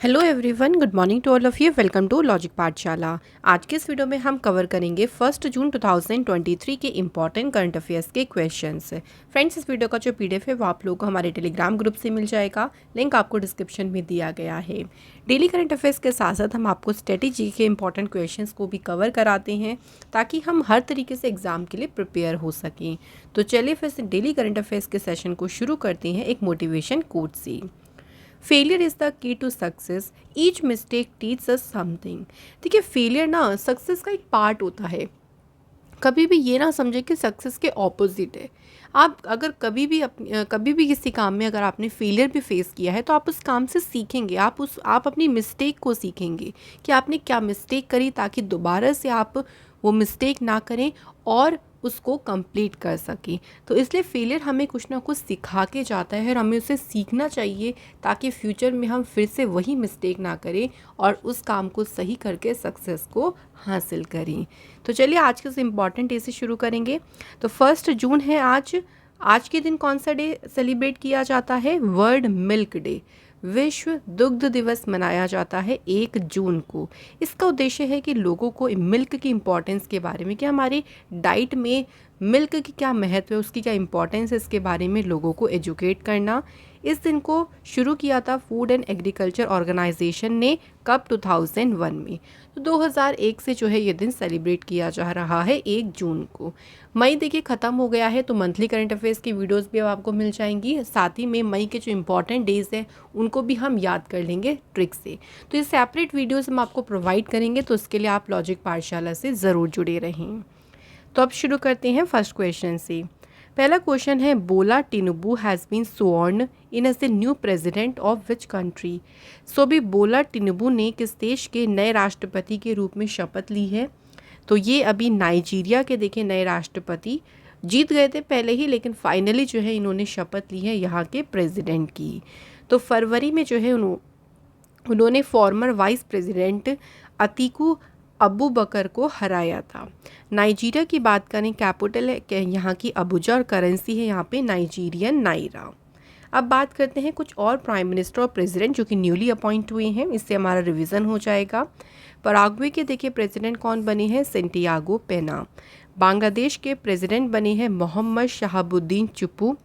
Hello everyone, good morning to all of you. Welcome to logic Pathshala. आज के इस video में हम कवर करेंगे 1 जून 2023 के इम्पॉर्टेंट करंट अफेयर्स के क्वेश्चंस। फ्रेंड्स, इस वीडियो का जो पीडीएफ है वो आप लोगों को हमारे टेलीग्राम ग्रुप से मिल जाएगा। लिंक आपको डिस्क्रिप्शन में दिया गया है। डेली करंट अफेयर्स के साथ साथ हम आपको स्ट्रेटेजी के इंपॉर्टेंट क्वेश्चंस को भी कवर कराते हैं ताकि हम हर तरीके से एग्जाम के लिए प्रिपेयर हो सकें। तो चलिए फिर से डेली करंट अफेयर्स के सेशन को शुरू करते हैं एक मोटिवेशन कोट से। Failure is the key to success, each mistake teach us something. देखिए, फेलियर ना सक्सेस का एक पार्ट होता है। कभी भी ये ना समझे कि सक्सेस के ऑपोजिट है। आप अगर कभी भी किसी काम में अगर आपने फेलियर भी फेस किया है तो आप उस काम से सीखेंगे। आप अपनी मिस्टेक को सीखेंगे कि आपने क्या मिस्टेक करी ताकि दोबारा से आप वो मिस्टेक ना करें और उसको कंप्लीट कर सकें। तो इसलिए फेलियर हमें कुछ ना कुछ सिखा के जाता है और हमें उसे सीखना चाहिए ताकि फ्यूचर में हम फिर से वही मिस्टेक ना करें और उस काम को सही करके सक्सेस को हासिल करें। तो चलिए आज के इम्पॉर्टेंट डे से शुरू करेंगे। तो 1 जून है आज के दिन कौन सा डे सेलिब्रेट किया जाता है? वर्ल्ड मिल्क डे, विश्व दुग्ध दिवस मनाया जाता है 1 जून को। इसका उद्देश्य है कि लोगों को मिल्क की इम्पोर्टेंस के बारे में, कि हमारी डाइट में मिल्क की क्या महत्व है, उसकी क्या इम्पोर्टेंस है, इसके बारे में लोगों को एजुकेट करना। इस दिन को शुरू किया था फूड एंड एग्रीकल्चर ऑर्गेनाइजेशन ने कब? 2001 में। तो 2001 से जो है ये दिन सेलिब्रेट किया जा रहा है 1 जून को। मई देखिए ख़त्म हो गया है, तो मंथली करंट अफेयर्स की वीडियोस भी अब आपको मिल जाएंगी। साथ ही में मई के जो इंपॉर्टेंट डेज़ हैं उनको भी हम याद कर लेंगे ट्रिक से। तो ये सेपरेट वीडियोस हम आपको प्रोवाइड करेंगे, तो उसके लिए आप लॉजिक पाठशाला से ज़रूर जुड़े रहें। तो अब शुरू करते हैं फर्स्ट क्वेश्चन से। पहला क्वेश्चन है, Bola Tinubu has been sworn in as the new president of which country. So भी बोला टिनुबू ने किस देश के नए राष्ट्रपति के रूप में शपथ ली है? तो ये अभी नाइजीरिया के देखिए नए राष्ट्रपति जीत गए थे पहले ही, लेकिन फाइनली जो है इन्होंने शपथ ली है यहाँ के प्रेसिडेंट की। तो फरवरी में जो है उन्होंने फॉर्मर वाइस प्रेसिडेंट अतीकू अबू बकर को हराया था। नाइजीरिया की बात करें, कैपिटल है यहाँ की अबुजा और करेंसी है यहाँ पे नाइजीरियन नाइरा। अब बात करते हैं कुछ और प्राइम मिनिस्टर और प्रेसिडेंट जो कि न्यूली अपॉइंट हुए हैं, इससे हमारा रिवीजन हो जाएगा। पराग्वे के देखिए प्रेसिडेंट कौन बने हैं? सेंटियागो पेना। बांग्लादेश के प्रेसिडेंट बने हैं मोहम्मद शहाबुद्दीन चुप्पू।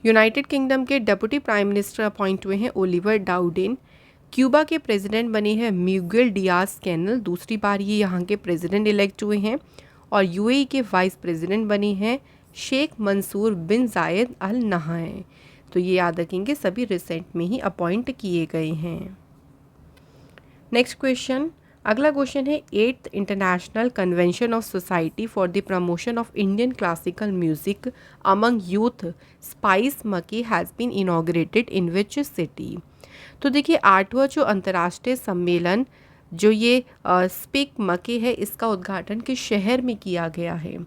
यूनाइटेड किंगडम के डेप्यूटी प्राइम मिनिस्टर अपॉइंट हुए हैं ओलिवर डाउडेन। क्यूबा के प्रेसिडेंट बने हैं मिगुएल डियाज कैनल, दूसरी बार ये यहाँ के प्रेसिडेंट इलेक्ट हुए हैं। और यूएई के वाइस प्रेसिडेंट बने हैं शेख मंसूर बिन जायद अल नहान। तो ये याद रखेंगे, सभी रिसेंट में ही अपॉइंट किए गए हैं। नेक्स्ट क्वेश्चन, अगला क्वेश्चन है, 8th international convention of society for the promotion of Indian classical music among youth SPIC MACAY has been inaugurated in which city. तो देखिए 8वां जो अंतर्राष्ट्रीय सम्मेलन जो ये स्पीक मके है, इसका उद्घाटन किस शहर में किया गया है?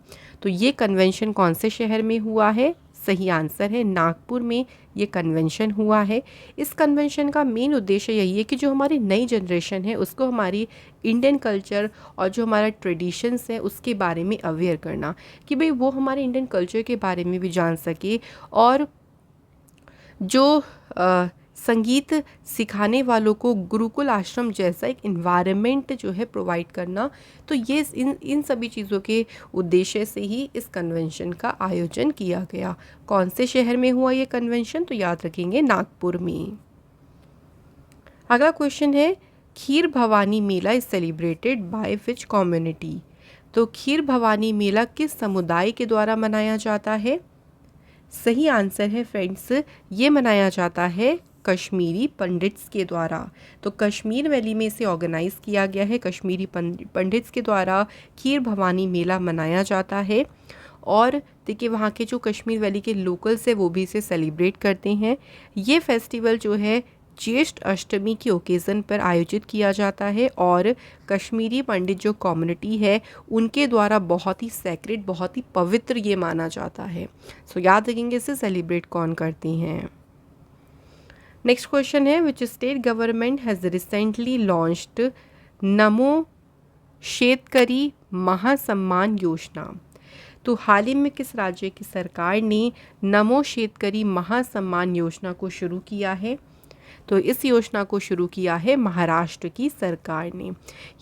तो ये कन्वेंशन कौन से शहर में हुआ है? सही आंसर है नागपुर में ये कन्वेंशन हुआ है। इस कन्वेंशन का मेन उद्देश्य यही है कि जो हमारी नई जनरेशन है उसको हमारी इंडियन कल्चर और जो हमारा ट्रेडिशंस है उसके बारे में अवेयर करना, कि भाई वो हमारे इंडियन कल्चर के बारे में भी जान सके। और जो संगीत सिखाने वालों को गुरुकुल आश्रम जैसा एक इन्वायरमेंट जो है प्रोवाइड करना। तो ये इन सभी चीज़ों के उद्देश्य से ही इस कन्वेंशन का आयोजन किया गया। कौन से शहर में हुआ ये कन्वेंशन? तो याद रखेंगे नागपुर में। अगला क्वेश्चन है, Kheer Bhawani Mela is celebrated by which community. तो खीर भवानी मेला किस समुदाय के द्वारा मनाया जाता है? सही आंसर है फ्रेंड्स, ये मनाया जाता है कश्मीरी पंडित्स के द्वारा। तो कश्मीर वैली में इसे ऑर्गेनाइज किया गया है, कश्मीरी पंडित्स के द्वारा खीर भवानी मेला मनाया जाता है। और देखिए वहाँ के जो कश्मीर वैली के लोकल्स है वो भी इसे सेलिब्रेट करते हैं। ये फेस्टिवल जो है ज्येष्ठ अष्टमी के ओकेज़न पर आयोजित किया जाता है और कश्मीरी पंडित जो कम्युनिटी है उनके द्वारा बहुत ही सैक्रेड, बहुत ही पवित्र ये माना जाता है। सो याद रखेंगे इसे सेलिब्रेट कौन करती हैं। नेक्स्ट क्वेश्चन है, which state government has recently launched नमो शेतकरी महासम्मान योजना। तो हाल ही में किस राज्य की सरकार ने नमो शेतकरी महासम्मान योजना को शुरू किया है? तो इस योजना को शुरू किया है महाराष्ट्र की सरकार ने।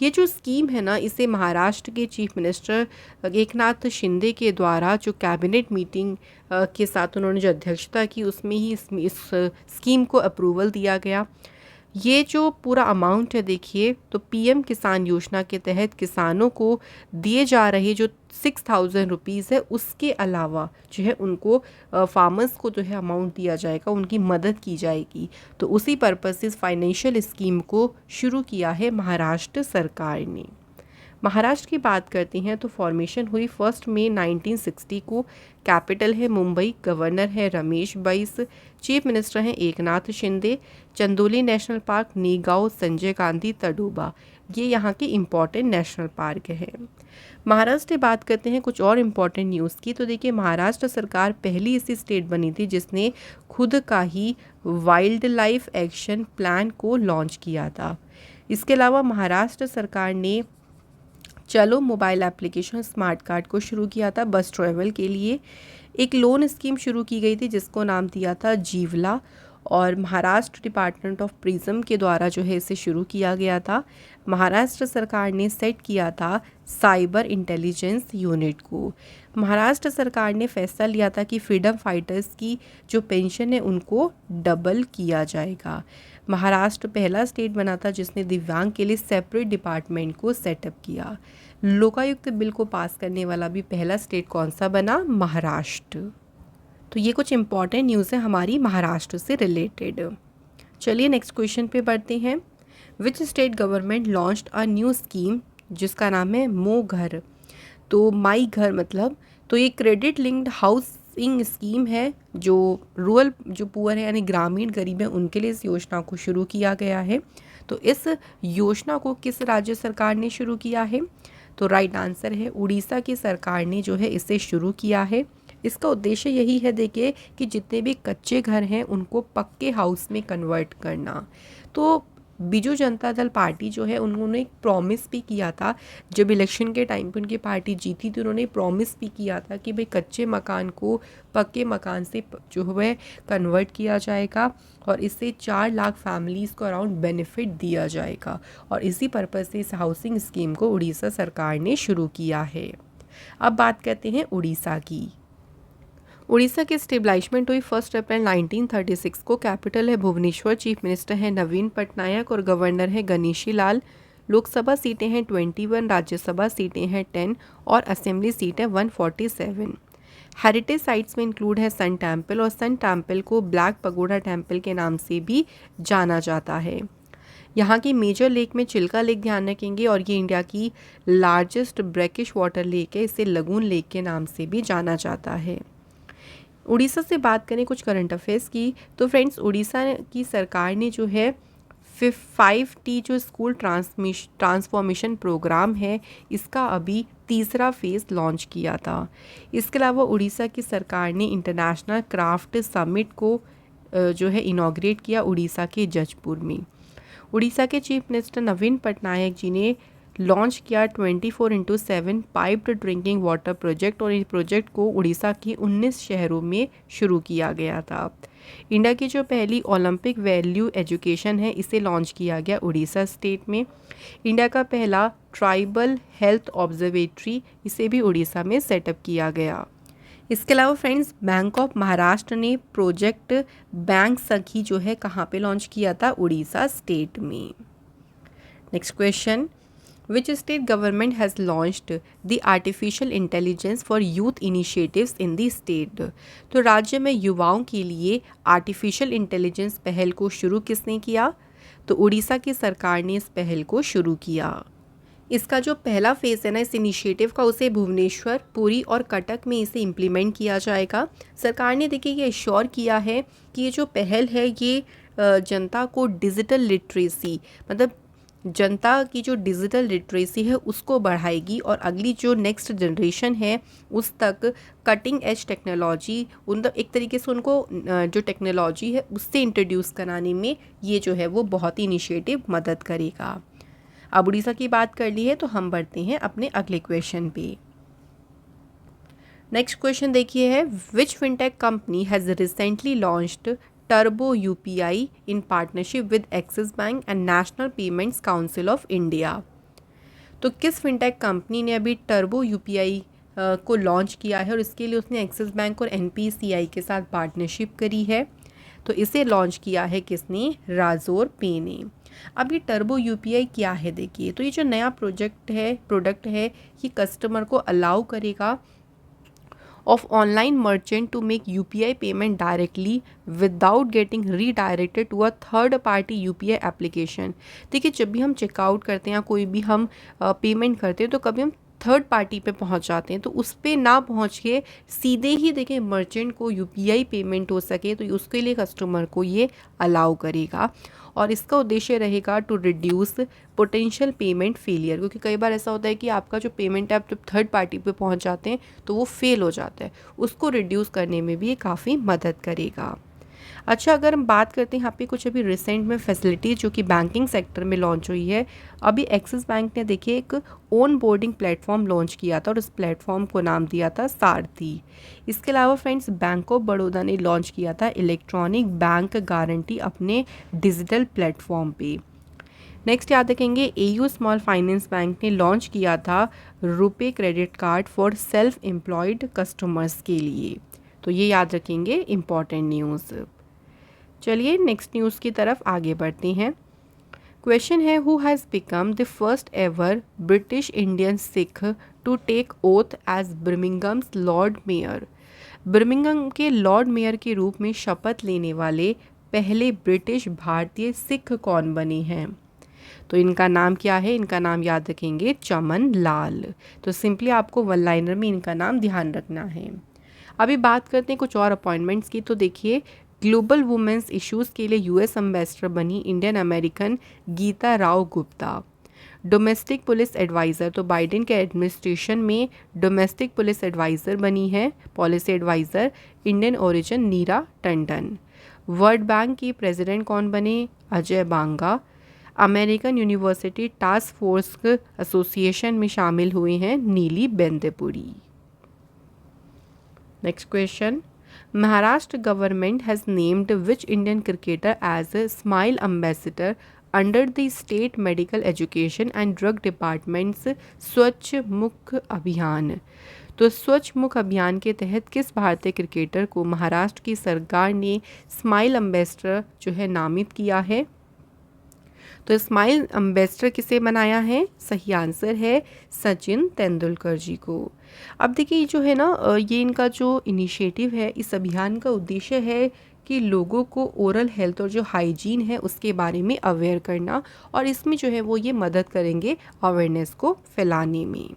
ये जो स्कीम है ना, इसे महाराष्ट्र के चीफ मिनिस्टर एकनाथ शिंदे के द्वारा जो कैबिनेट मीटिंग के साथ उन्होंने जो अध्यक्षता की, उसमें ही इस स्कीम को अप्रूवल दिया गया। ये जो पूरा अमाउंट है देखिए, तो पीएम किसान योजना के तहत किसानों को दिए जा रहे जो 6,000 रुपीज़ है, उसके अलावा जो है उनको फार्मर्स को जो है अमाउंट दिया जाएगा, उनकी मदद की जाएगी। तो उसी पर्पज़ से इस फाइनेंशियल स्कीम को शुरू किया है महाराष्ट्र सरकार ने। महाराष्ट्र की बात करते हैं तो फॉर्मेशन हुई 1 मई 1960 को। कैपिटल है मुंबई, गवर्नर है रमेश बैस, चीफ मिनिस्टर हैं एकनाथ शिंदे। चंदोली नेशनल पार्क, नीगांव, संजय गांधी तडोबा, ये यहाँ के इम्पॉर्टेंट नेशनल पार्क हैं। महाराष्ट्र की बात करते हैं कुछ और इम्पॉर्टेंट न्यूज़ की, तो देखिए महाराष्ट्र सरकार पहली ऐसी स्टेट बनी थी जिसने खुद का ही वाइल्ड लाइफ एक्शन प्लान को लॉन्च किया था। इसके अलावा महाराष्ट्र सरकार ने चलो मोबाइल एप्लीकेशन स्मार्ट कार्ड को शुरू किया था बस ट्रैवल के लिए। एक लोन स्कीम शुरू की गई थी जिसको नाम दिया था जीवला, और महाराष्ट्र डिपार्टमेंट ऑफ प्रिज्म के द्वारा जो है इसे शुरू किया गया था। महाराष्ट्र सरकार ने सेट किया था साइबर इंटेलिजेंस यूनिट को। महाराष्ट्र सरकार ने फैसला लिया था कि फ्रीडम फाइटर्स की जो पेंशन है उनको डबल किया जाएगा। महाराष्ट्र पहला स्टेट बना था जिसने दिव्यांग के लिए सेपरेट डिपार्टमेंट को सेटअप किया। लोकायुक्त बिल को पास करने वाला भी पहला स्टेट कौन सा बना? महाराष्ट्र। तो ये कुछ इम्पॉर्टेंट न्यूज़ है हमारी महाराष्ट्र से रिलेटेड। चलिए नेक्स्ट क्वेश्चन पे बढ़ते हैं। Which state government launched a new scheme जिसका नाम है मो घर। तो माई घर मतलब, तो ये क्रेडिट लिंक्ड हाउसिंग स्कीम है जो रूरल जो पुअर है यानी ग्रामीण गरीब है उनके लिए इस योजना को शुरू किया गया है। तो इस योजना को किस राज्य सरकार ने शुरू किया है? तो राइट आंसर है उड़ीसा की सरकार ने जो है इसे शुरू किया है। इसका उद्देश्य यही है देखिए कि जितने भी कच्चे घर हैं उनको पक्के हाउस में कन्वर्ट करना। तो बीजू जनता दल पार्टी जो है उन्होंने एक प्रॉमिस भी किया था, जब इलेक्शन के टाइम पे उनकी पार्टी जीती थी उन्होंने प्रॉमिस भी किया था कि भाई कच्चे मकान को पक्के मकान से जो है कन्वर्ट किया जाएगा और इससे 4 लाख फैमिलीज़ को अराउंड बेनिफिट दिया जाएगा। और इसी पर्पज़ से इस हाउसिंग स्कीम को उड़ीसा सरकार ने शुरू किया है। अब बात करते हैं उड़ीसा की। उड़ीसा की स्टेबलाइजमेंट हुई 1 अप्रैल 1936 को। कैपिटल है भुवनेश्वर, चीफ मिनिस्टर हैं नवीन पटनायक और गवर्नर है गणेशी लाल। लोकसभा सीटें हैं 21, राज्यसभा सीटें हैं 10 और असेंबली सीट है 147। हेरिटेज साइट्स में इंक्लूड है सन टेम्पल, और सन टेम्पल को ब्लैक पगोडा टेम्पल के नाम से भी जाना जाता है। यहाँ की मेजर लेक में चिल्का लेक ध्यान रखेंगे, और ये इंडिया की लार्जेस्ट ब्रैकिश वाटर लेक है, इसे लगून लेक के नाम से भी जाना जाता है। उड़ीसा से बात करें कुछ करंट अफेयर्स की, तो फ्रेंड्स उड़ीसा की सरकार ने जो है 5T जो स्कूल ट्रांसफॉर्मेशन प्रोग्राम है इसका अभी तीसरा फेज़ लॉन्च किया था। इसके अलावा उड़ीसा की सरकार ने इंटरनेशनल क्राफ्ट समिट को जो है इनॉग्रेट किया उड़ीसा के जजपुर में। उड़ीसा के चीफ मिनिस्टर नवीन पटनायक जी ने लॉन्च किया 24/7 पाइप्ड ड्रिंकिंग वाटर प्रोजेक्ट, और इस प्रोजेक्ट को उड़ीसा के 19 शहरों में शुरू किया गया था। इंडिया की जो पहली ओलंपिक वैल्यू एजुकेशन है इसे लॉन्च किया गया उड़ीसा स्टेट में। इंडिया का पहला ट्राइबल हेल्थ ऑब्जर्वेटरी इसे भी उड़ीसा में सेटअप किया गया। इसके अलावा फ्रेंड्स बैंक ऑफ महाराष्ट्र ने प्रोजेक्ट बैंक सखी जो है कहाँ पे लॉन्च किया था? उड़ीसा स्टेट में। Next question, Which state government has launched the artificial intelligence for youth initiatives in the state? तो राज्य में युवाओं के लिए आर्टिफिशियल इंटेलिजेंस पहल को शुरू किसने किया? तो उड़ीसा की सरकार ने इस पहल को शुरू किया। इसका जो पहला फेज़ है ना इस इनिशिएटिव का, उसे भुवनेश्वर, पुरी और कटक में इसे इम्प्लीमेंट किया जाएगा। सरकार ने देखिए ये श्योर किया है कि ये जो पहल है ये जनता को डिजिटल लिटरेसी मतलब जनता की जो डिजिटल लिटरेसी है उसको बढ़ाएगी, और अगली जो नेक्स्ट जनरेशन है उस तक कटिंग एज टेक्नोलॉजी एक तरीके से उनको जो टेक्नोलॉजी है उससे इंट्रोड्यूस कराने में ये जो है वो बहुत ही इनिशिएटिव मदद करेगा। अब उड़ीसा की बात कर ली है तो हम बढ़ते हैं अपने अगले क्वेश्चन पे। नेक्स्ट क्वेश्चन देखिए है, which fintech company has recently launched turbo UPI in partnership with Axis Bank and National Payments Council of India. तो किस फिनटेक कंपनी ने अभी टर्बो यूपीआई को लॉन्च किया है और इसके लिए उसने एक्सिस बैंक और एनपीसीआई के साथ पार्टनरशिप करी है। तो इसे लॉन्च किया है किसने? राज़ोर पे ने। अब ये टर्बो यूपीआई क्या है देखिए, तो ये जो नया प्रोडक्ट है ये कस्टमर को अलाउ करेगा of online merchant to make UPI payment directly without getting redirected to a third party UPI application। देखिए जब भी हम चेकआउट करते हैं या कोई भी हम पेमेंट करते हैं तो कभी हम थर्ड पार्टी पे पहुंच जाते हैं, तो उस पर ना पहुंच के सीधे ही देखें मर्चेंट को यूपीआई पेमेंट हो सके, तो उसके लिए कस्टमर को ये अलाउ करेगा। और इसका उद्देश्य रहेगा to reduce potential payment failure, क्योंकि कई बार ऐसा होता है कि आपका जो पेमेंट है आप जब थर्ड पार्टी पे पहुंच जाते हैं तो वो फेल हो जाता है, उसको रिड्यूस करने में भी ये काफ़ी मदद करेगा। अच्छा, अगर हम बात करते हैं यहाँ पे कुछ अभी रिसेंट में फैसिलिटीज़ जो कि बैंकिंग सेक्टर में लॉन्च हुई है। अभी एक्सिस बैंक ने देखिए एक ओन बोर्डिंग प्लेटफॉर्म लॉन्च किया था और उस प्लेटफॉर्म को नाम दिया था सारथी। इसके अलावा फ्रेंड्स बैंक ऑफ बड़ौदा ने लॉन्च किया था इलेक्ट्रॉनिक बैंक गारंटी अपने डिजिटल प्लेटफॉर्म पे। नेक्स्ट याद रखेंगे एयू स्मॉल फाइनेंस बैंक ने लॉन्च किया था RuPay credit card for self employed customers के लिए। तो ये याद रखेंगे इम्पॉर्टेंट न्यूज़। चलिए नेक्स्ट न्यूज़ की तरफ आगे बढ़ते हैं। क्वेश्चन है who has become the first ever British Indian Sikh to take oath as Birmingham's lord mayor. Birmingham के लॉर्ड मेयर के रूप में शपथ लेने वाले पहले ब्रिटिश भारतीय सिख कौन बने हैं? तो इनका नाम क्या है? इनका नाम याद रखेंगे चमन लाल। तो सिंपली आपको वन लाइनर में इनका नाम ध्यान रखना है। अभी बात करते हैं कुछ और अपॉइंटमेंट्स की। तो देखिए ग्लोबल वुमेंस इश्यूज़ के लिए यूएस एम्बेसडर बनी Indian American Geeta Rao Gupta. Domestic policy adviser, तो बाइडेन के एडमिनिस्ट्रेशन में डोमेस्टिक पुलिस एडवाइज़र बनी है policy adviser Indian origin Neera Tandon. World Bank की प्रेसिडेंट कौन बने? Ajay Banga. American university task force association में शामिल हुए हैं Neeli Bendapudi. Next question, Maharashtra government has named which Indian cricketer as a Smile Ambassador under the State Medical Education and Drug Department's स्वच्छ मुख अभियान। तो स्वच्छ मुख अभियान के तहत किस भारतीय क्रिकेटर को महाराष्ट्र की सरकार ने स्माइल एम्बेसडर जो है नामित किया है? तो स्माइल एम्बेसडर किसे बनाया है? सही आंसर है सचिन तेंदुलकर जी को। अब देखिए जो है ना ये इनका जो इनिशिएटिव है, इस अभियान का उद्देश्य है कि लोगों को ओरल हेल्थ और जो हाइजीन है उसके बारे में अवेयर करना, और इसमें जो है वो ये मदद करेंगे अवेयरनेस को फैलाने में।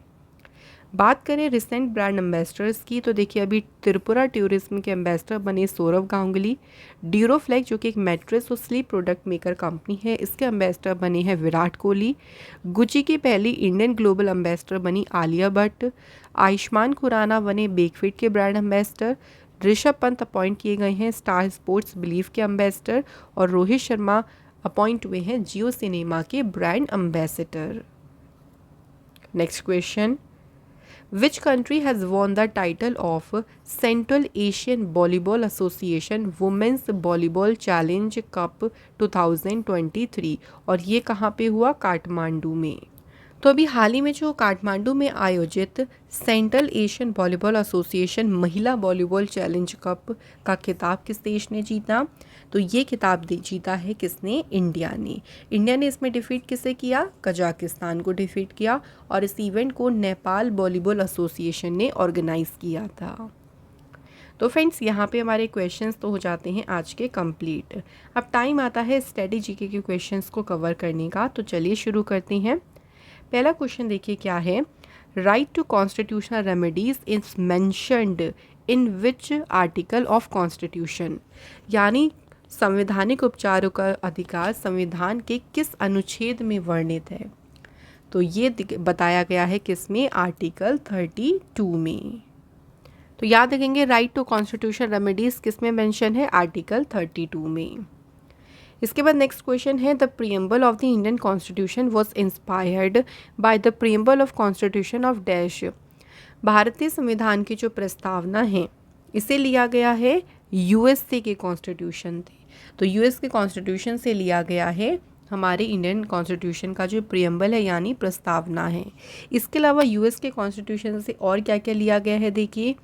बात करें रिसेंट ब्रांड एम्बेसडर्स की, तो देखिए अभी त्रिपुरा टूरिज्म के एम्बेसडर बने सौरभ गांगुली। ड्यूरोफ्लेक्स जो कि एक मैट्रेस और स्लीप प्रोडक्ट मेकर कंपनी है, इसके एम्बेसडर बने हैं विराट कोहली। गुची की पहली इंडियन ग्लोबल एम्बेसडर बनी आलिया भट्ट। आयुष्मान खुराना बने बेकफिट के brand ambassador. Rishabh Pant appoint किए गए हैं स्टार स्पोर्ट्स बिलीफ के एम्बेसडर, और रोहित शर्मा अपॉइंट हुए हैं जियो सिनेमा के brand ambassador. Next question, Which country has won the title of Central Asian Volleyball Association Women's Volleyball Challenge Cup 2023? और ये कहाँ पे हुआ? काठमांडू में। तो अभी हाल ही में जो काठमांडू में आयोजित सेंट्रल एशियन वॉलीबॉल एसोसिएशन महिला वॉलीबॉल चैलेंज कप का खिताब किस देश ने जीता? तो ये खिताब जीता है किसने? इंडिया ने। इंडिया ने इसमें डिफीट किसे किया? कजाकिस्तान को डिफीट किया, और इस इवेंट को नेपाल वॉलीबॉल एसोसिएशन ने ऑर्गेनाइज किया था। तो फ्रेंड्स यहाँ पे हमारे क्वेश्चंस तो हो जाते हैं आज के कंप्लीट। अब टाइम आता है स्टडी जीके के क्वेश्चंस को कवर करने का, तो चलिए शुरू करते हैं। पहला क्वेश्चन देखिए क्या है, right to constitutional remedies is mentioned in which article of constitution? यानी संवैधानिक उपचारों का अधिकार संविधान के किस अनुच्छेद में वर्णित है? तो ये बताया गया है किसमें? आर्टिकल 32 में। तो याद रखेंगे राइट टू कॉन्स्टिट्यूशनल रेमेडीज किसमें मेंशन है? आर्टिकल 32 में। इसके बाद नेक्स्ट क्वेश्चन है, the preamble of the Indian constitution was inspired by the preamble of constitution of dash. भारतीय संविधान की जो प्रस्तावना है इसे लिया गया है यूएसए के कॉन्स्टिट्यूशन थे। तो यूएस के कॉन्स्टिट्यूशन से लिया गया है हमारे इंडियन कॉन्स्टिट्यूशन का जो प्रियम्बल है यानी प्रस्तावना है। इसके अलावा यूएस के कॉन्स्टिट्यूशन से और क्या क्या लिया गया है देखिए,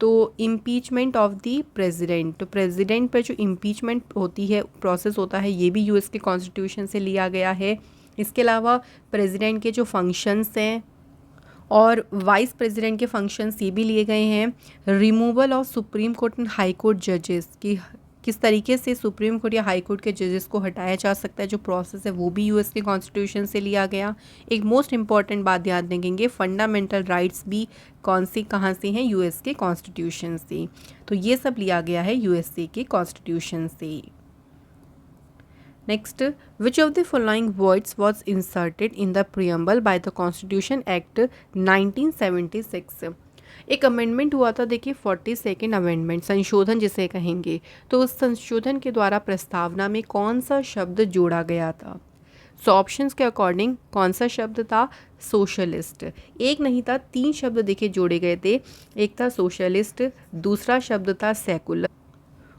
तो इम्पीचमेंट ऑफ द प्रेसिडेंट, तो प्रेसिडेंट पर जो इम्पीचमेंट होती है प्रोसेस होता है ये भी यूएस के कॉन्स्टिट्यूशन से लिया गया है। इसके अलावा प्रेसिडेंट के जो फंक्शंस हैं और वाइस प्रेसिडेंट के फंक्शंस ये भी लिए गए हैं। Removal of supreme court and high court जजेस की किस तरीके से सुप्रीम कोर्ट या हाई कोर्ट के जजेस को हटाया जा सकता है, जो प्रोसेस है वो भी यूएस के कॉन्स्टिट्यूशन से लिया गया। एक मोस्ट इंपॉर्टेंट बात ध्यान देंगे, फंडामेंटल राइट्स भी कौन सी कहाँ से हैं, यूएस के कॉन्स्टिट्यूशन से। तो ये सब लिया गया है यूएसए के कॉन्स्टिट्यूशन से। Next, which of the following words was inserted in the preamble by the constitution act 1976। एक अमेंडमेंट हुआ था देखिए, 42nd अमेंडमेंट, संशोधन जिसे कहेंगे। तो उस संशोधन के द्वारा प्रस्तावना में कौन सा शब्द जोड़ा गया था? सो ऑप्शंस के अकॉर्डिंग कौन सा शब्द था? सोशलिस्ट। एक नहीं था, 3 शब्द देखिए जोड़े गए थे। एक था सोशलिस्ट, दूसरा शब्द था सेकुलर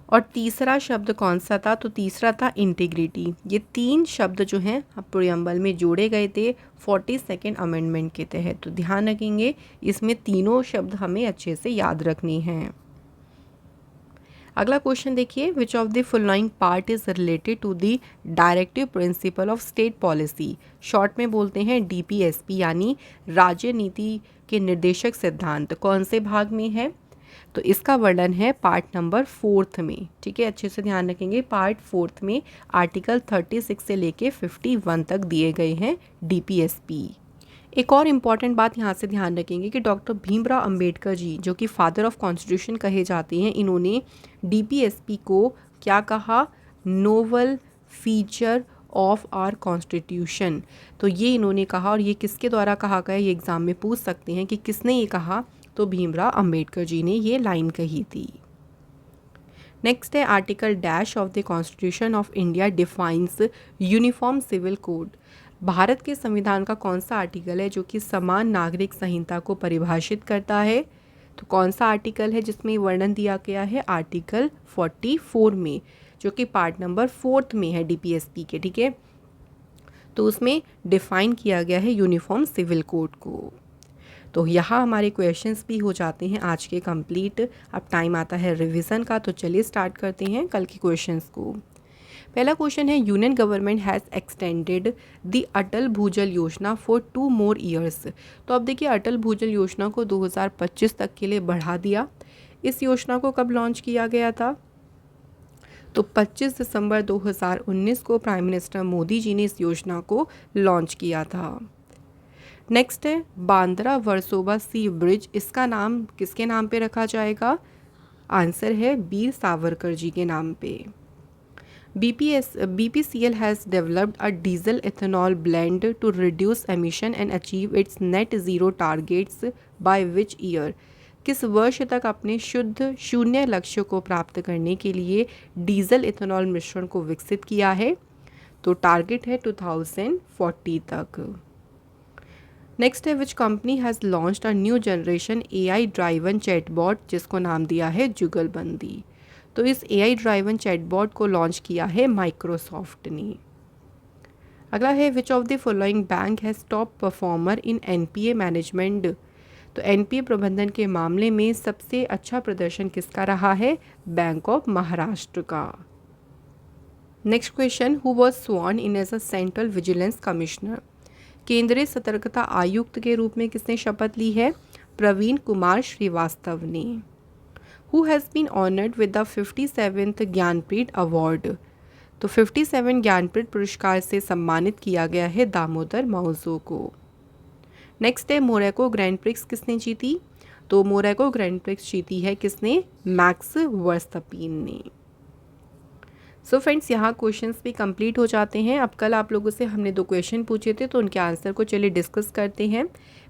और तीसरा शब्द कौन सा था? तो तीसरा था इंटीग्रिटी। ये 3 शब्द जो हैं प्रियम्बल में जोड़े गए थे 42nd अमेंडमेंट के तहत। तो ध्यान रखेंगे इसमें तीनों शब्द हमें अच्छे से याद रखने हैं। अगला क्वेश्चन देखिए, which of the following part is related to the directive principle of state policy. Short में बोलते हैं डीपीएसपी यानी राज्य नीति के निर्देशक सिद्धांत। कौन से भाग में है? तो इसका वर्णन है पार्ट नंबर 4 में। ठीक है, अच्छे से ध्यान रखेंगे, पार्ट 4 में आर्टिकल 36 से लेके 51 तक दिए गए हैं डीपीएसपी। एक और इम्पॉर्टेंट बात यहाँ से ध्यान रखेंगे कि डॉक्टर भीमराव अंबेडकर जी, जो कि फादर ऑफ कॉन्स्टिट्यूशन कहे जाते हैं, इन्होंने डीपीएसपी को क्या कहा? Novel feature of our constitution. तो ये इन्होंने कहा, और ये किसके द्वारा कहा गया, ये एग्जाम में पूछ सकते हैं कि किसने ये कहा। तो भीमराव अंबेडकर जी ने ये लाइन कही थी। नेक्स्ट है, article dash of the constitution of India defines uniform civil code. भारत के संविधान का कौन सा आर्टिकल है जो कि समान नागरिक संहिता को परिभाषित करता है? तो कौन सा आर्टिकल है जिसमें वर्णन दिया गया है? आर्टिकल 44 में, जो कि पार्ट नंबर 4 में है डीपीएसपी के। ठीक है, तो उसमें डिफाइन किया गया है यूनिफॉर्म सिविल कोड को। तो यहाँ हमारे क्वेश्चंस भी हो जाते हैं आज के कंप्लीट। अब टाइम आता है रिवीजन का, तो चलिए स्टार्ट करते हैं कल के क्वेश्चंस को। पहला क्वेश्चन है, union government has extended the Atal Bhujal Yojana for 2 more years। तो अब देखिए, अटल भूजल योजना को 2025 तक के लिए बढ़ा दिया। इस योजना को कब लॉन्च किया गया था? तो 25 दिसंबर 2019 को प्राइम मिनिस्टर मोदी जी ने इस योजना को लॉन्च किया था। नेक्स्ट है, बांद्रा वर्सोवा सी ब्रिज, इसका नाम किसके नाम पे रखा जाएगा? आंसर है वीर सावरकर जी के नाम पे। BPCL has developed a diesel ethanol blend to reduce emission and achieve its net zero targets by which year. किस वर्ष तक अपने शुद्ध शून्य लक्ष्य को प्राप्त करने के लिए डीजल एथेनॉल मिश्रण को विकसित किया है? तो टारगेट है 2040 तक। नेक्स्ट है, which company has launched a new generation AI driven chatbot, जिसको नाम दिया है जुगलबंदी। तो इस AI ड्राइवन चैटबॉट को लॉन्च किया है माइक्रोसॉफ्ट ने। अगला है, विच of the following bank has top performer in NPA management. तो NPA प्रबंधन के मामले में सबसे अच्छा प्रदर्शन किसका रहा है? बैंक ऑफ महाराष्ट्र का। Next question, who was sworn in as a central vigilance commissioner. केंद्रीय सतर्कता आयुक्त के रूप में किसने शपथ ली है? प्रवीण कुमार श्रीवास्तव ने। Who has been honoured with the 57th Jnanpith award. तो 57 ज्ञानपीठ पुरस्कार से सम्मानित किया गया है दामोदर माउजो को। नेक्स्ट है, मोरक्को ग्रैंड प्रिक्स किसने जीती? तो मोरक्को ग्रैंड प्रिक्स जीती है किसने? मैक्स वर्स्टपेन ने। सो फ्रेंड्स, यहाँ क्वेश्चंस भी कंप्लीट हो जाते हैं। अब कल आप लोगों से हमने 2 क्वेश्चन पूछे थे, तो उनके आंसर को चलिए डिस्कस करते हैं।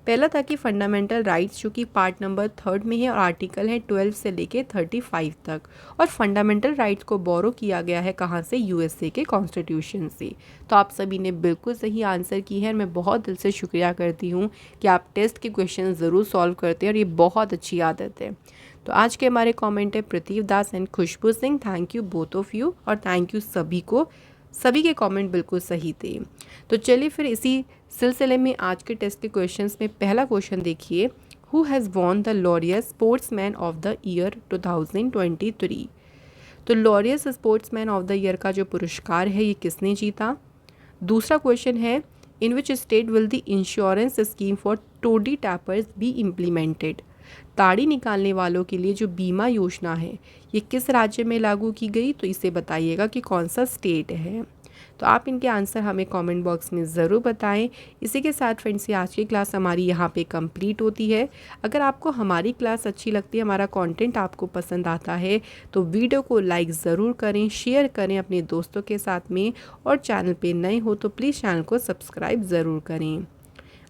पहला था कि फंडामेंटल राइट्स, जो कि पार्ट नंबर 3 में है और आर्टिकल है 12 से लेके 35 तक, और फंडामेंटल राइट्स को बोरो किया गया है कहाँ से? यूएसए के कॉन्स्टिट्यूशन से। तो आप सभी ने बिल्कुल सही आंसर की है और मैं बहुत दिल से शुक्रिया करती हूँ कि आप टेस्ट के क्वेश्चन ज़रूर सॉल्व करते हैं, और ये बहुत अच्छी आदत है। तो आज के हमारे कमेंट है Prateep Das and Khushboo Singh. Thank you both of you और थैंक यू सभी को, सभी के कमेंट बिल्कुल सही थे। तो चलिए फिर इसी सिलसिले में आज के टेस्ट के क्वेश्चंस में पहला क्वेश्चन देखिए, who has won the Laureus sportsman of the year 2023। तो Laureus sportsman of the year का जो पुरस्कार है ये किसने जीता। दूसरा क्वेश्चन है, in which state will the insurance scheme for toddy tappers be implemented. ताड़ी निकालने वालों के लिए जो बीमा योजना है ये किस राज्य में लागू की गई, तो इसे बताइएगा कि कौन सा स्टेट है। तो आप इनके आंसर हमें कमेंट बॉक्स में ज़रूर बताएं। इसी के साथ फ्रेंड्स, ये आज की क्लास हमारी यहाँ पे कंप्लीट होती है। अगर आपको हमारी क्लास अच्छी लगती है, हमारा कंटेंट आपको पसंद आता है, तो वीडियो को लाइक ज़रूर करें, शेयर करें अपने दोस्तों के साथ में, और चैनल पे नए हो तो प्लीज़ चैनल को सब्सक्राइब ज़रूर करें।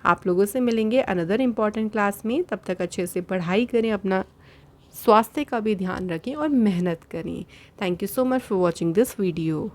आप लोगों से मिलेंगे अनदर इम्पॉर्टेंट क्लास में। तब तक अच्छे से पढ़ाई करें, अपना स्वास्थ्य का भी ध्यान रखें और मेहनत करें। Thank you so much for watching this video.